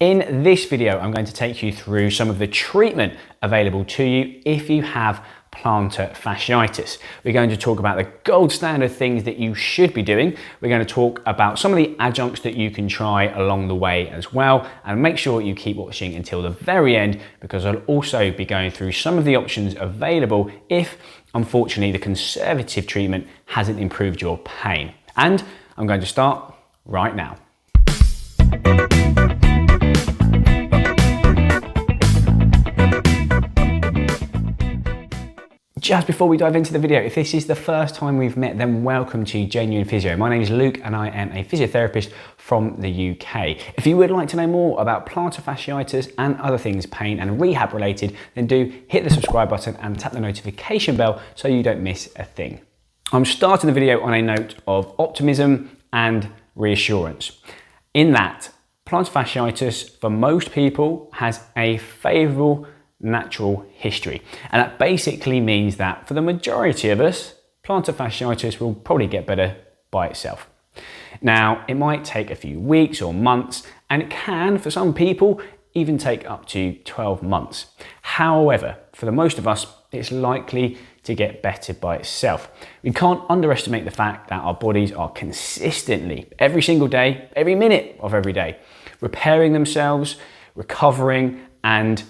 In this video, I'm going to take you through some of the treatment available to you if you have plantar fasciitis. We're going to talk about the gold standard things that you should be doing. We're going to talk about some of the adjuncts that you can try along the way as well, and make sure you keep watching until the very end, because I'll also be going through some of the options available if, unfortunately, the conservative treatment hasn't improved your pain. And I'm going to start right now. Just before we dive into the video, if this is the first time we've met, then welcome to Genuine Physio. My name is Luke and I am a physiotherapist from the UK. If you would like to know more about plantar fasciitis and other things pain and rehab related, then do hit the subscribe button and tap the notification bell so you don't miss a thing. I'm starting the video on a note of optimism and reassurance. In that, plantar fasciitis for most people has a favourable natural history, and that basically means that for the majority of us, plantar fasciitis will probably get better by itself. Now, it might take a few weeks or months, and it can, for some people, even take up to 12 months. However, for the most of us, it's likely to get better by itself. We can't underestimate the fact that our bodies are consistently, every single day, every minute of every day, repairing themselves, recovering, and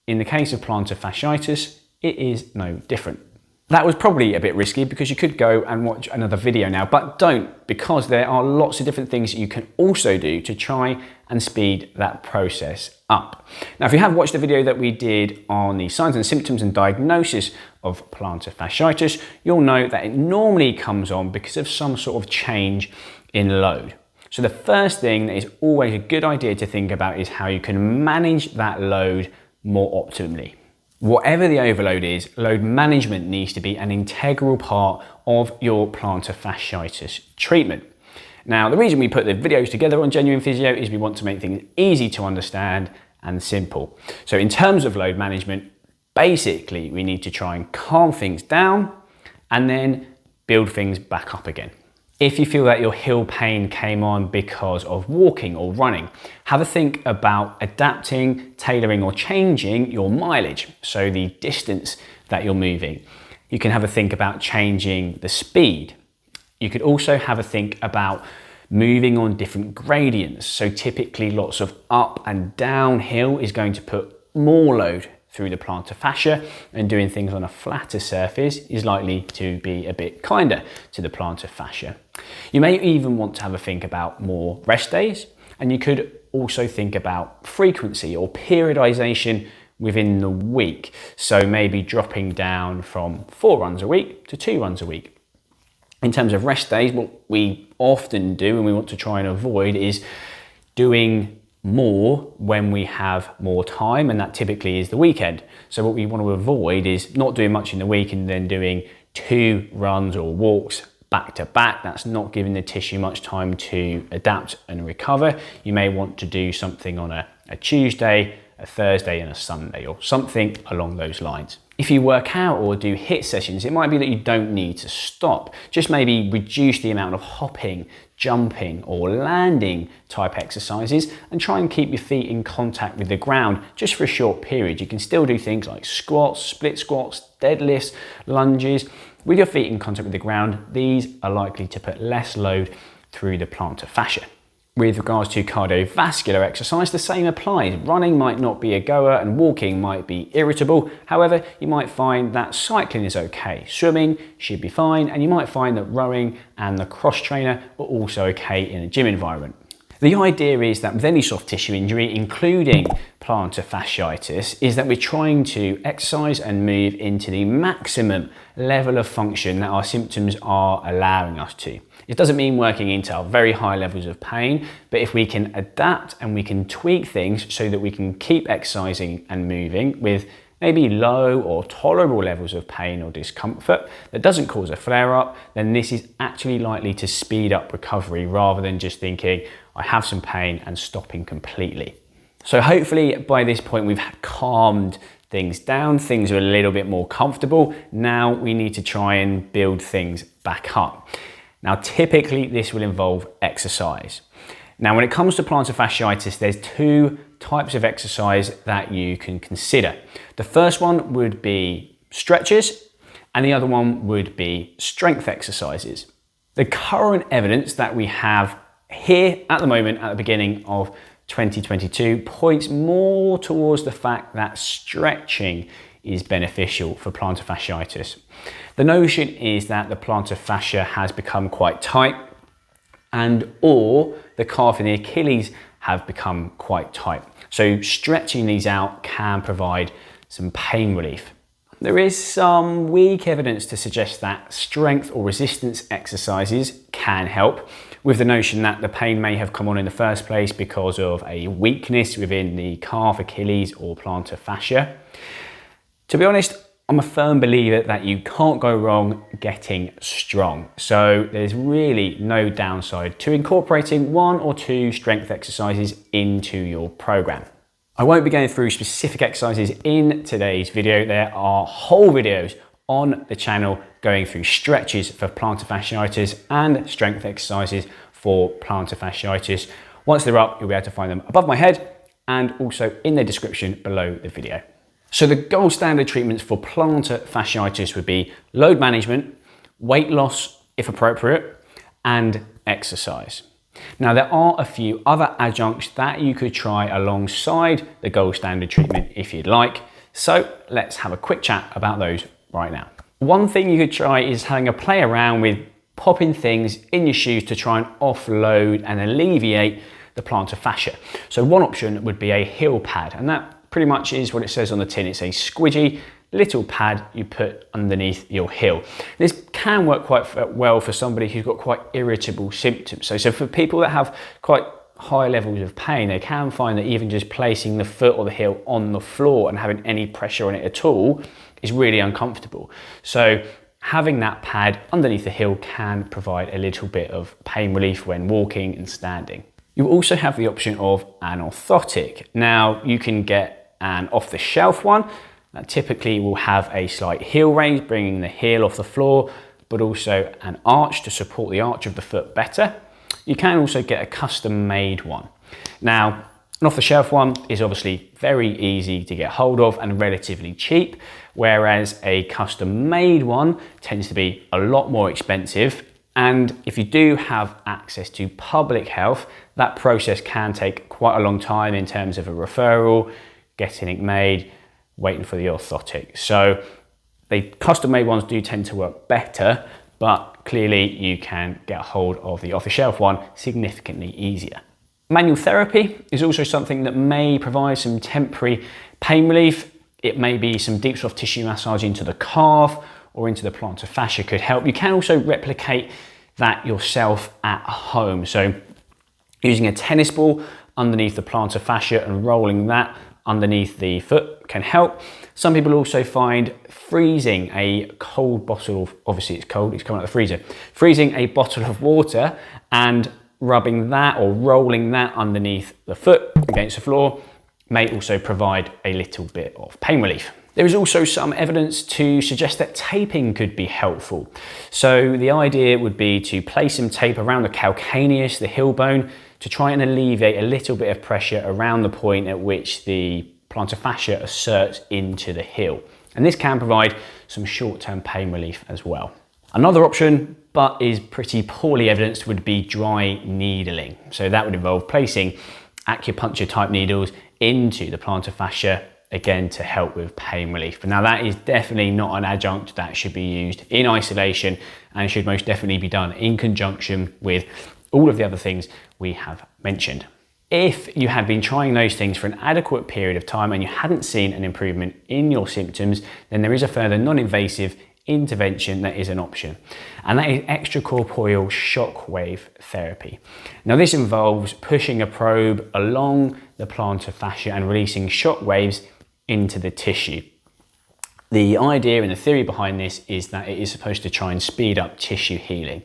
in the case of plantar fasciitis, it is no different. That was probably a bit risky because you could go and watch another video now, but don't, because there are lots of different things that you can also do to try and speed that process up. Now, if you have watched the video that we did on the signs and symptoms and diagnosis of plantar fasciitis, you'll know that it normally comes on because of some sort of change in load. So the first thing that is always a good idea to think about is how you can manage that load more optimally. Whatever the overload is, load management needs to be an integral part of your plantar fasciitis treatment. Now, the reason we put the videos together on Genuine Physio is we want to make things easy to understand and simple. So in terms of load management, basically we need to try and calm things down and then build things back up again. If you feel that your heel pain came on because of walking or running, have a think about adapting, tailoring or changing your mileage, so the distance that you're moving. You can have a think about changing the speed. You could also have a think about moving on different gradients. So typically lots of up and downhill is going to put more load through the plantar fascia, and doing things on a flatter surface is likely to be a bit kinder to the plantar fascia. You may even want to have a think about more rest days, and you could also think about frequency or periodization within the week. So maybe dropping down from 4 runs a week to 2 runs a week. In terms of rest days, what we often do and we want to try and avoid is doing more when we have more time, and that typically is the weekend. So what we want to avoid is not doing much in the week and then doing 2 runs or walks back to back. That's not giving the tissue much time to adapt and recover. You may want to do something on a Tuesday, a Thursday and a Sunday, or something along those lines. If you work out or do HIIT sessions, it might be that you don't need to stop. Just maybe reduce the amount of hopping, jumping or landing type exercises, and try and keep your feet in contact with the ground just for a short period. You can still do things like squats, split squats, deadlifts, lunges. With your feet in contact with the ground, these are likely to put less load through the plantar fascia. With regards to cardiovascular exercise, the same applies. Running might not be a goer and walking might be irritable. However, you might find that cycling is okay. Swimming should be fine, and you might find that rowing and the cross trainer are also okay in a gym environment. The idea is that with any soft tissue injury, including plantar fasciitis, is that we're trying to exercise and move into the maximum level of function that our symptoms are allowing us to. It doesn't mean working into our very high levels of pain, but if we can adapt and we can tweak things so that we can keep exercising and moving with maybe low or tolerable levels of pain or discomfort that doesn't cause a flare-up, then this is actually likely to speed up recovery rather than just thinking, I have some pain and stopping completely. So hopefully by this point we've calmed things down, things are a little bit more comfortable. Now we need to try and build things back up. Now typically this will involve exercise. Now when it comes to plantar fasciitis, there's 2 types of exercise that you can consider. The first one would be stretches, and the other one would be strength exercises. The current evidence that we have here at the moment, at the beginning of 2022, points more towards the fact that stretching is beneficial for plantar fasciitis. The notion is that the plantar fascia has become quite tight, and or the calf and the Achilles have become quite tight. So stretching these out can provide some pain relief. There is some weak evidence to suggest that strength or resistance exercises can help, with the notion that the pain may have come on in the first place because of a weakness within the calf, Achilles, or plantar fascia. To be honest, I'm a firm believer that you can't go wrong getting strong. So there's really no downside to incorporating 1 or 2 strength exercises into your program. I won't be going through specific exercises in today's video. There are whole videos on the channel going through stretches for plantar fasciitis and strength exercises for plantar fasciitis. Once they're up, you'll be able to find them above my head and also in the description below the video. So the gold standard treatments for plantar fasciitis would be load management, weight loss if appropriate, and exercise. Now there are a few other adjuncts that you could try alongside the gold standard treatment if you'd like. So let's have a quick chat about those right now. One thing you could try is having a play around with popping things in your shoes to try and offload and alleviate the plantar fascia. So one option would be a heel pad, and that pretty much is what it says on the tin. It's a squidgy little pad you put underneath your heel. This can work quite well for somebody who's got quite irritable symptoms. So for people that have quite high levels of pain, they can find that even just placing the foot or the heel on the floor and having any pressure on it at all is really uncomfortable. So having that pad underneath the heel can provide a little bit of pain relief when walking and standing. You also have the option of an orthotic. Now you can get an off-the-shelf one that typically will have a slight heel raise, bringing the heel off the floor, but also an arch to support the arch of the foot better. You can also get a custom-made one. Now, an off-the-shelf one is obviously very easy to get hold of and relatively cheap, whereas a custom-made one tends to be a lot more expensive. And if you do have access to public health, that process can take quite a long time in terms of a referral, getting it made, waiting for the orthotic. So the custom-made ones do tend to work better, but clearly you can get a hold of the off-the-shelf one significantly easier. Manual therapy is also something that may provide some temporary pain relief. It may be some deep soft tissue massage into the calf or into the plantar fascia could help. You can also replicate that yourself at home. So using a tennis ball underneath the plantar fascia and rolling that underneath the foot can help. Some people also find freezing a cold bottle of, obviously it's cold, it's coming out of the freezer, freezing a bottle of water and rubbing that or rolling that underneath the foot against the floor may also provide a little bit of pain relief. There is also some evidence to suggest that taping could be helpful. So the idea would be to place some tape around the calcaneus, the heel bone, to try and alleviate a little bit of pressure around the point at which the plantar fascia asserts into the heel. And this can provide some short-term pain relief as well. Another option, but is pretty poorly evidenced, would be dry needling. So that would involve placing acupuncture type needles into the plantar fascia, again to help with pain relief. But now that is definitely not an adjunct that should be used in isolation and should most definitely be done in conjunction with all of the other things we have mentioned. If you had been trying those things for an adequate period of time and you hadn't seen an improvement in your symptoms, then there is a further non-invasive intervention that is an option, and that is extracorporeal shockwave therapy. Now this involves pushing a probe along the plantar fascia and releasing shock waves into the tissue. The idea and the theory behind this is that it is supposed to try and speed up tissue healing.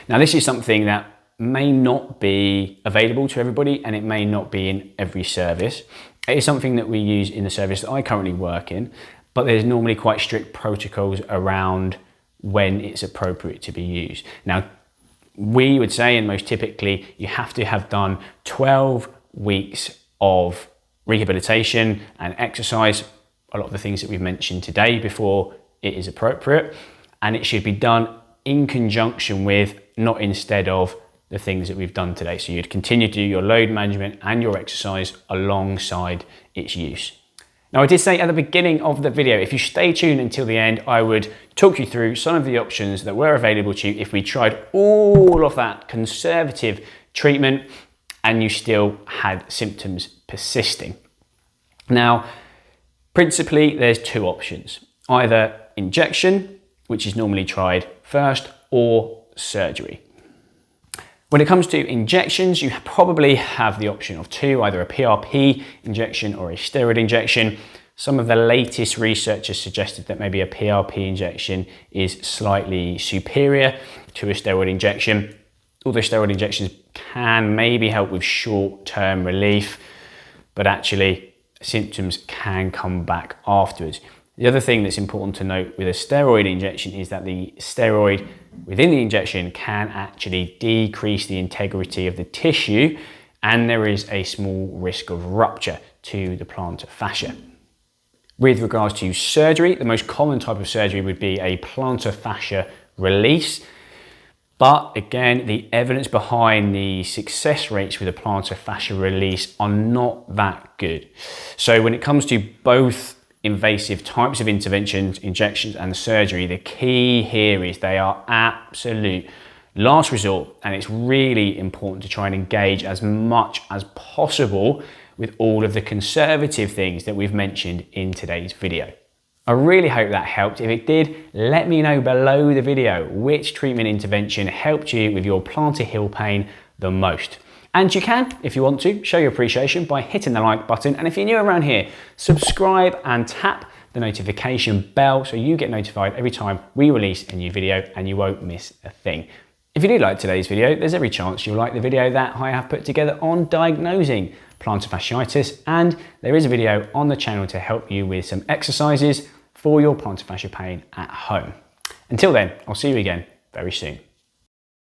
Now this is something that may not be available to everybody and it may not be in every service. It is something that we use in the service that I currently work in, but there's normally quite strict protocols around when it's appropriate to be used. Now, we would say, and most typically, you have to have done 12 weeks of rehabilitation and exercise, a lot of the things that we've mentioned today before it is appropriate, and it should be done in conjunction with, not instead of, the things that we've done today. So you'd continue to do your load management and your exercise alongside its use. Now, I did say at the beginning of the video, if you stay tuned until the end, I would talk you through some of the options that were available to you if we tried all of that conservative treatment and you still had symptoms persisting. Now, principally, there's two options: either injection, which is normally tried first, or surgery. When it comes to injections, you probably have the option of two, either a PRP injection or a steroid injection. Some of the latest research has suggested that maybe a PRP injection is slightly superior to a steroid injection. Although steroid injections can maybe help with short-term relief, but actually symptoms can come back afterwards. The other thing that's important to note with a steroid injection is that the steroid within the injection can actually decrease the integrity of the tissue, and there is a small risk of rupture to the plantar fascia. With regards to surgery, the most common type of surgery would be a plantar fascia release. But again, the evidence behind the success rates with a plantar fascia release are not that good. So when it comes to both invasive types of interventions, injections and surgery, the key here is they are absolute last resort, and it's really important to try and engage as much as possible with all of the conservative things that we've mentioned in today's video. I really hope that helped. If it did, let me know below the video which treatment intervention helped you with your plantar heel pain the most. And you can, if you want to, show your appreciation by hitting the like button. And if you're new around here, subscribe and tap the notification bell so you get notified every time we release a new video and you won't miss a thing. If you do like today's video, there's every chance you'll like the video that I have put together on diagnosing plantar fasciitis, and there is a video on the channel to help you with some exercises for your plantar fascia pain at home. Until then, I'll see you again very soon.